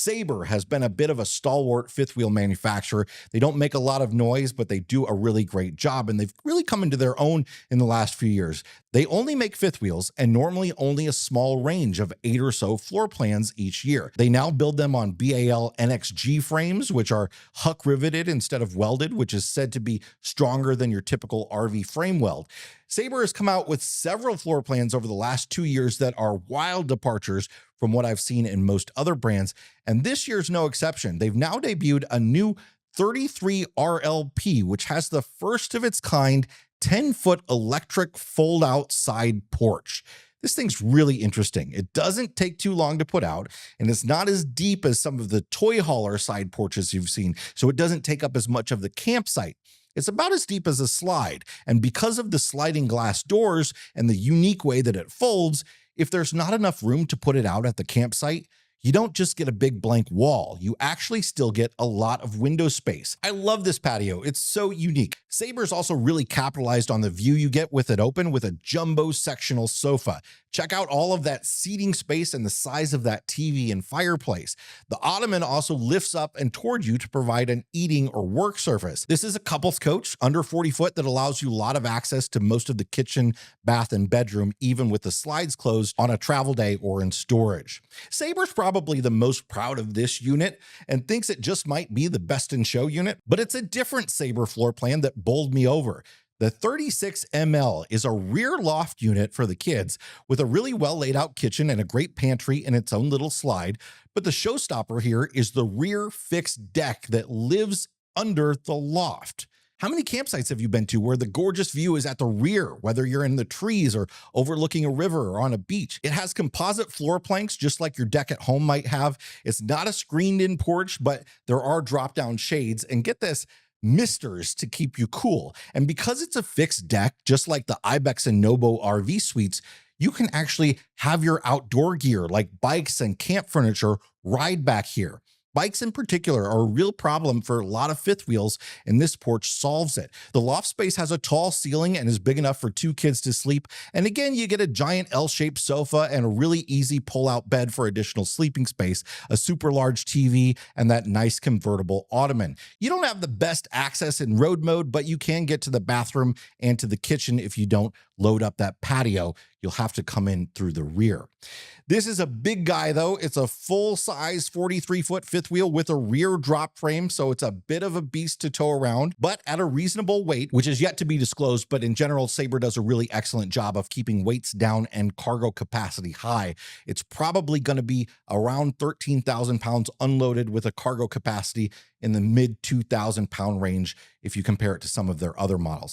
Sabre has been a bit of a stalwart fifth wheel manufacturer. They don't make a lot of noise, but they do a really great job, and they've really come into their own in the last few years. They only make fifth wheels and normally only a small range of 8 or so floor plans each year. They now build them on BAL NXG frames, which are huck riveted instead of welded, which is said to be stronger than your typical RV frame weld. Sabre has come out with several floor plans over the last 2 years that are wild departures from what I've seen in most other brands, and this year's no exception. They've now debuted a new 33 RLP, which has the first of its kind 10-foot electric fold-out side porch. This thing's really interesting. It doesn't take too long to put out, and it's not as deep as some of the toy hauler side porches you've seen, so it doesn't take up as much of the campsite. It's about as deep as a slide, and because of the sliding glass doors and the unique way that it folds, if there's not enough room to put it out at the campsite, you don't just get a big blank wall, you actually still get a lot of window space. I love this patio, it's so unique. Sabre's also really capitalized on the view you get with it open with a jumbo sectional sofa. Check out all of that seating space and the size of that TV and fireplace. The ottoman also lifts up and toward you to provide an eating or work surface. This is a couples coach under 40 foot that allows you a lot of access to most of the kitchen, bath, and bedroom, even with the slides closed on a travel day or in storage. Sabre's probably the most proud of this unit and thinks it just might be the best in show unit, but it's a different Sabre floor plan that bowled me over. The 36ML is a rear loft unit for the kids with a really well laid out kitchen and a great pantry and its own little slide. But the showstopper here is the rear fixed deck that lives under the loft. How many campsites have you been to where the gorgeous view is at the rear, whether you're in the trees or overlooking a river or on a beach? It has composite floor planks, just like your deck at home might have. It's not a screened-in porch, but there are drop-down shades. And get this, misters to keep you cool. And because it's a fixed deck, just like the Ibex and Nobo RV suites, you can actually have your outdoor gear like bikes and camp furniture ride back here. Bikes in particular are a real problem for a lot of fifth wheels, and this porch solves it. The loft space has a tall ceiling and is big enough for 2 kids to sleep. And again, you get a giant L-shaped sofa and a really easy pull-out bed for additional sleeping space, a super large TV, and that nice convertible ottoman. You don't have the best access in road mode, but you can get to the bathroom and to the kitchen if you don't load up that patio. You'll have to come in through the rear. This is a big guy though. It's a full-size 43-foot fifth wheel with a rear drop frame, so it's a bit of a beast to tow around, but at a reasonable weight, which is yet to be disclosed, but in general, Sabre does a really excellent job of keeping weights down and cargo capacity high. It's probably going to be around 13,000 pounds unloaded with a cargo capacity in the mid 2,000 pound range if you compare it to some of their other models.